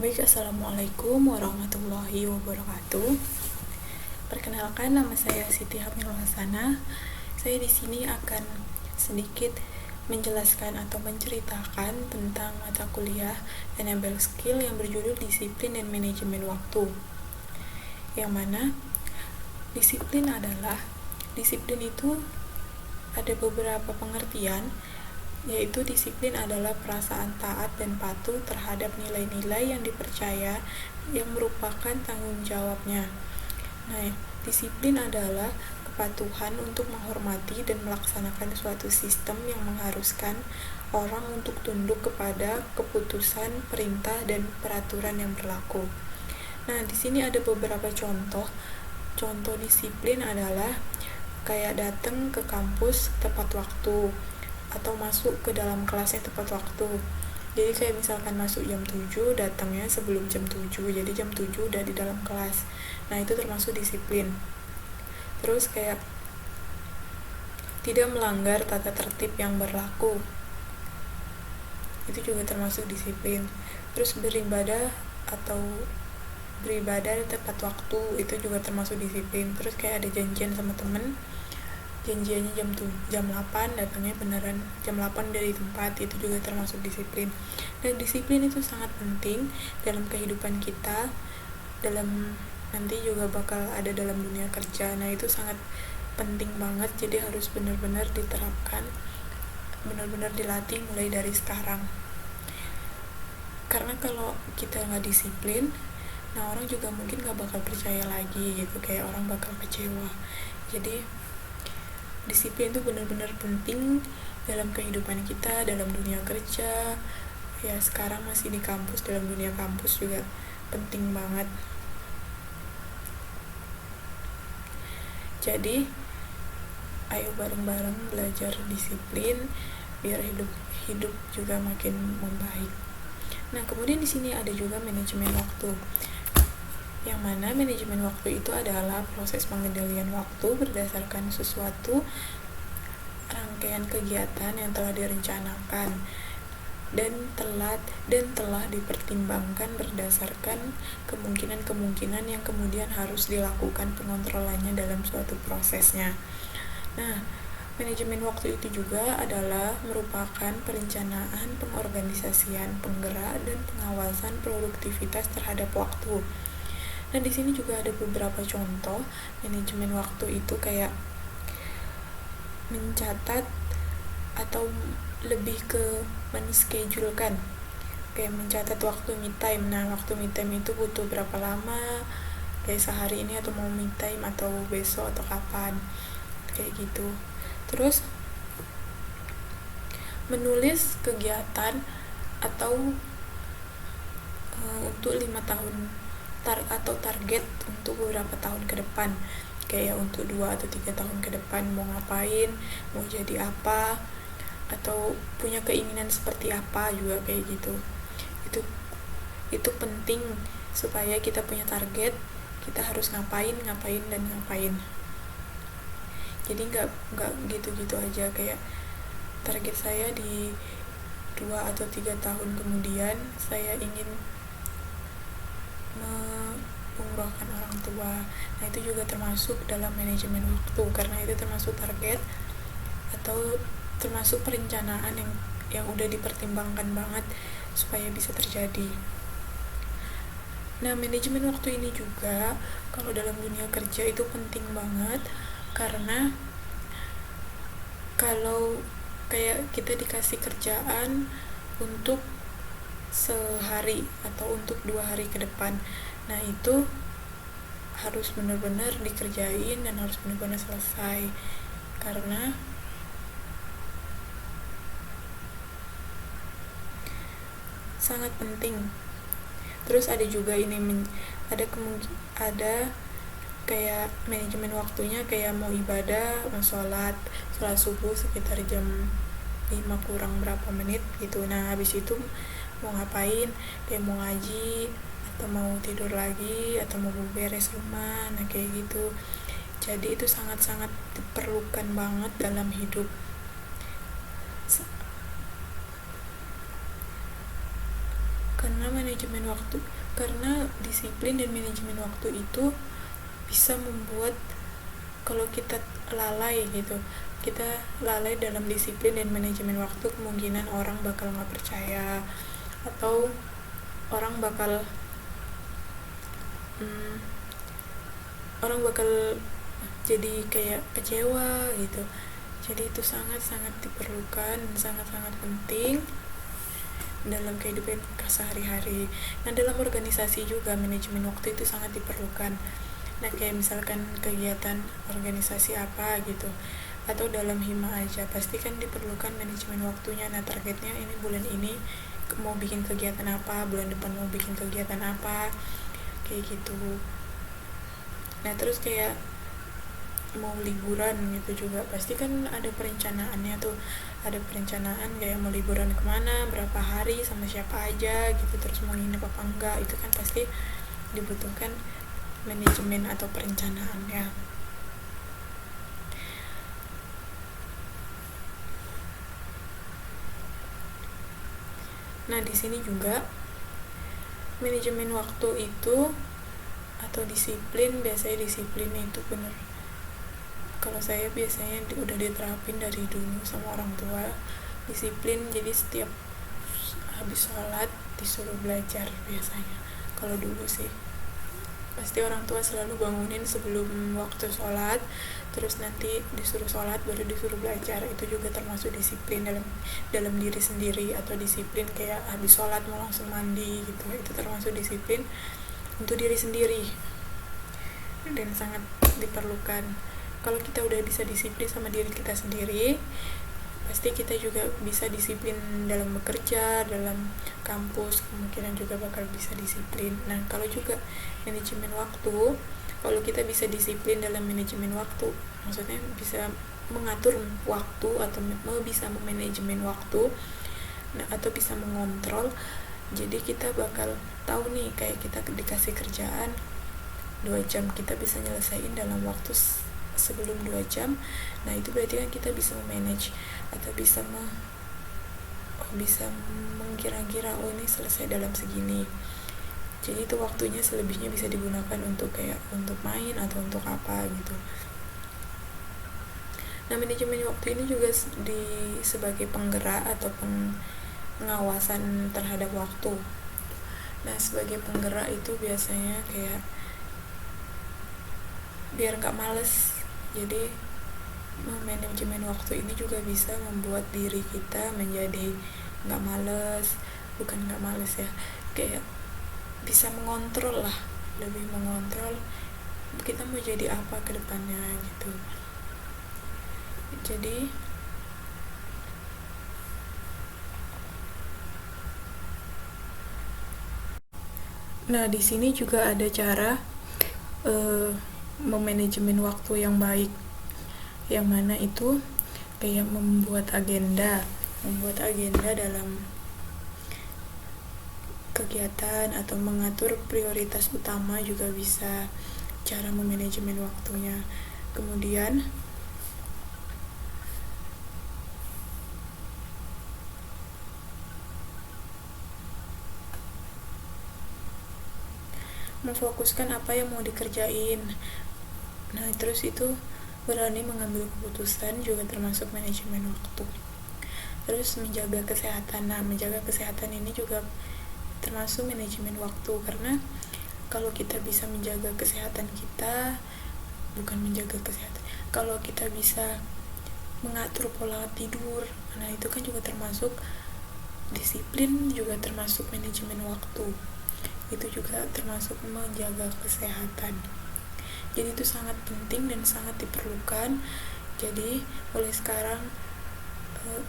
Baik, assalamualaikum warahmatullahi wabarakatuh. Perkenalkan, nama saya Siti Hamil Hasana. Saya di sini akan sedikit menjelaskan atau menceritakan tentang mata kuliah Enable Skill yang berjudul Disiplin dan Manajemen Waktu. Yang mana disiplin itu ada beberapa pengertian, yaitu disiplin adalah perasaan taat dan patuh terhadap nilai-nilai yang dipercaya yang merupakan tanggung jawabnya. Nah, disiplin adalah kepatuhan untuk menghormati dan melaksanakan suatu sistem yang mengharuskan orang untuk tunduk kepada keputusan, perintah, dan peraturan yang berlaku. Nah, di sini ada beberapa contoh. Contoh disiplin adalah kayak datang ke kampus tepat waktu, atau masuk ke dalam kelasnya tepat waktu. Jadi kayak misalkan masuk jam 7, datangnya sebelum jam 7, jadi jam 7 udah di dalam kelas. Nah, itu termasuk disiplin. Terus kayak tidak melanggar tata tertib yang berlaku, itu juga termasuk disiplin. Terus beribadah tepat waktu, itu juga termasuk disiplin. Terus kayak ada janjian sama temen, janjiannya jam 8, datangnya beneran jam 8 dari tempat, itu juga termasuk disiplin. Dan disiplin itu sangat penting dalam kehidupan kita, nanti juga bakal ada dalam dunia kerja. Nah, itu sangat penting banget, jadi harus benar-benar diterapkan, benar-benar dilatih mulai dari sekarang. Karena kalau kita nggak disiplin, nah orang juga mungkin nggak bakal percaya lagi gitu, kayak orang bakal kecewa. Jadi disiplin itu benar-benar penting dalam kehidupan kita, dalam dunia kerja. Ya, sekarang masih di kampus, dalam dunia kampus juga penting banget. Jadi, ayo bareng-bareng belajar disiplin biar hidup juga makin membaik. Nah, kemudian di sini ada juga manajemen waktu. Yang mana manajemen waktu itu adalah proses pengendalian waktu berdasarkan suatu rangkaian kegiatan yang telah direncanakan dan telah dipertimbangkan berdasarkan kemungkinan-kemungkinan yang kemudian harus dilakukan pengontrolannya dalam suatu prosesnya. Nah, manajemen waktu itu juga adalah merupakan perencanaan, pengorganisasian, penggerak, dan pengawasan produktivitas terhadap waktu. Nah, di sini juga ada beberapa contoh manajemen waktu itu, kayak mencatat atau lebih ke menschedulekan, kayak mencatat waktu me time. Nah, waktu me time itu butuh berapa lama, kayak sehari ini atau mau me time atau besok atau kapan, kayak gitu. Terus menulis kegiatan atau untuk 5 tahun atau target untuk beberapa tahun ke depan, kayak untuk 2 atau 3 tahun ke depan mau ngapain, mau jadi apa, atau punya keinginan seperti apa juga, kayak gitu. Itu penting supaya kita punya target, kita harus ngapain. Jadi nggak gitu-gitu aja, kayak target saya di 2 atau 3 tahun kemudian saya ingin mengumrohkan orang tua. Nah, itu juga termasuk dalam manajemen waktu, karena itu termasuk target atau termasuk perencanaan yang udah dipertimbangkan banget supaya bisa terjadi. Nah, manajemen waktu ini juga kalau dalam dunia kerja itu penting banget, karena kalau kayak kita dikasih kerjaan untuk sehari atau untuk 2 hari ke depan, nah itu harus benar-benar dikerjain dan harus benar-benar selesai, karena sangat penting. Terus ada juga ada kayak manajemen waktunya, kayak mau ibadah, mau sholat subuh sekitar jam 5 kurang berapa menit gitu. Nah, habis itu mau ngapain, kayak mau ngaji atau mau tidur lagi atau mau beres rumah, nah kayak gitu. Jadi itu sangat-sangat diperlukan banget dalam hidup. Karena manajemen waktu, karena disiplin dan manajemen waktu itu bisa membuat kalau kita lalai gitu, kita lalai dalam disiplin dan manajemen waktu, kemungkinan orang bakal nggak percaya atau orang bakal jadi kayak kecewa gitu. Jadi itu sangat-sangat diperlukan dan sangat-sangat penting dalam kehidupan sehari-hari. Nah, dalam organisasi juga manajemen waktu itu sangat diperlukan. Nah, kayak misalkan kegiatan organisasi apa gitu, atau dalam hima aja, pasti kan diperlukan manajemen waktunya. Nah, targetnya ini bulan ini mau bikin kegiatan apa, bulan depan mau bikin kegiatan apa, kayak gitu. Nah, terus kayak mau liburan gitu juga pasti kan ada perencanaannya tuh, ada perencanaan kayak mau liburan kemana, berapa hari, sama siapa aja gitu, terus mau nginep apa enggak, itu kan pasti dibutuhkan manajemen atau perencanaannya. Nah, di sini juga manajemen waktu itu atau disiplin, biasanya disiplin itu bener, kalau saya biasanya udah diterapin dari dulu sama orang tua, disiplin. Jadi setiap habis sholat disuruh belajar biasanya. Kalau dulu sih pasti orang tua selalu bangunin sebelum waktu sholat, terus nanti disuruh sholat baru disuruh belajar. Itu juga termasuk disiplin dalam diri sendiri, atau disiplin kayak habis sholat mau langsung mandi gitu, itu termasuk disiplin untuk diri sendiri dan sangat diperlukan. Kalau kita udah bisa disiplin sama diri kita sendiri, pasti kita juga bisa disiplin dalam bekerja, dalam kampus, kemungkinan juga bakal bisa disiplin. Nah, kalau juga manajemen waktu, kalau kita bisa disiplin dalam manajemen waktu, maksudnya bisa mengatur waktu atau bisa memanajemen waktu, nah, atau bisa mengontrol. Jadi kita bakal tahu nih, kayak kita dikasih kerjaan 2 jam, kita bisa nyelesain dalam waktu sebelum 2 jam. Nah, itu berarti kan kita bisa memanage atau bisa mengkira-kira, oh ini selesai dalam segini. Jadi itu waktunya selebihnya bisa digunakan untuk main atau untuk apa gitu. Nah, manajemen waktu ini juga sebagai penggerak atau pengawasan terhadap waktu. Nah, sebagai penggerak itu biasanya kayak biar nggak males. Jadi manajemen waktu ini juga bisa membuat diri kita menjadi nggak males, bukan nggak males ya, kayak bisa mengontrol lah, lebih mengontrol kita mau jadi apa ke depannya gitu. Jadi nah, di sini juga ada cara memanajemen waktu yang baik, yang mana itu kayak membuat agenda dalam kegiatan atau mengatur prioritas utama juga bisa cara memanajemen waktunya. Kemudian memfokuskan apa yang mau dikerjain. Nah, terus itu berani mengambil keputusan juga termasuk manajemen waktu. Terus menjaga kesehatan. Nah, menjaga kesehatan ini juga termasuk manajemen waktu, karena kalau kita bisa menjaga kesehatan kita, kalau kita bisa mengatur pola tidur, nah itu kan juga termasuk disiplin, juga termasuk manajemen waktu. Itu juga termasuk menjaga kesehatan. Jadi itu sangat penting dan sangat diperlukan. Jadi mulai sekarang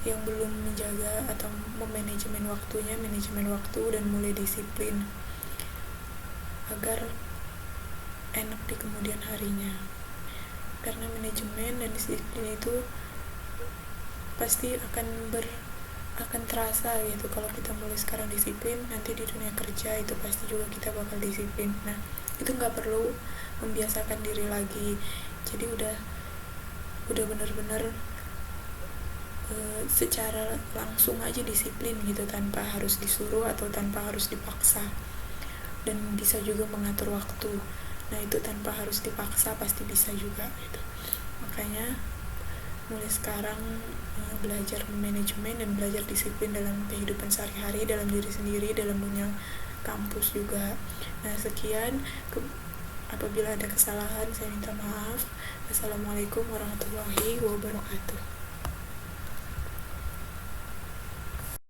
yang belum menjaga atau memanajemen waktunya, manajemen waktu dan mulai disiplin agar enak di kemudian harinya. Karena manajemen dan disiplin itu pasti akan terasa gitu. Kalau kita mulai sekarang disiplin, nanti di dunia kerja itu pasti juga kita bakal disiplin. Nah, itu nggak perlu membiasakan diri lagi. Jadi udah benar-benar secara langsung aja disiplin gitu, tanpa harus disuruh atau tanpa harus dipaksa. Dan bisa juga mengatur waktu. Nah, itu tanpa harus dipaksa pasti bisa juga gitu. Makanya mulai sekarang belajar manajemen dan belajar disiplin dalam kehidupan sehari-hari, dalam diri sendiri, dalam dunia kampus juga. Nah, sekian. Apabila ada kesalahan saya minta maaf. Assalamualaikum warahmatullahi wabarakatuh.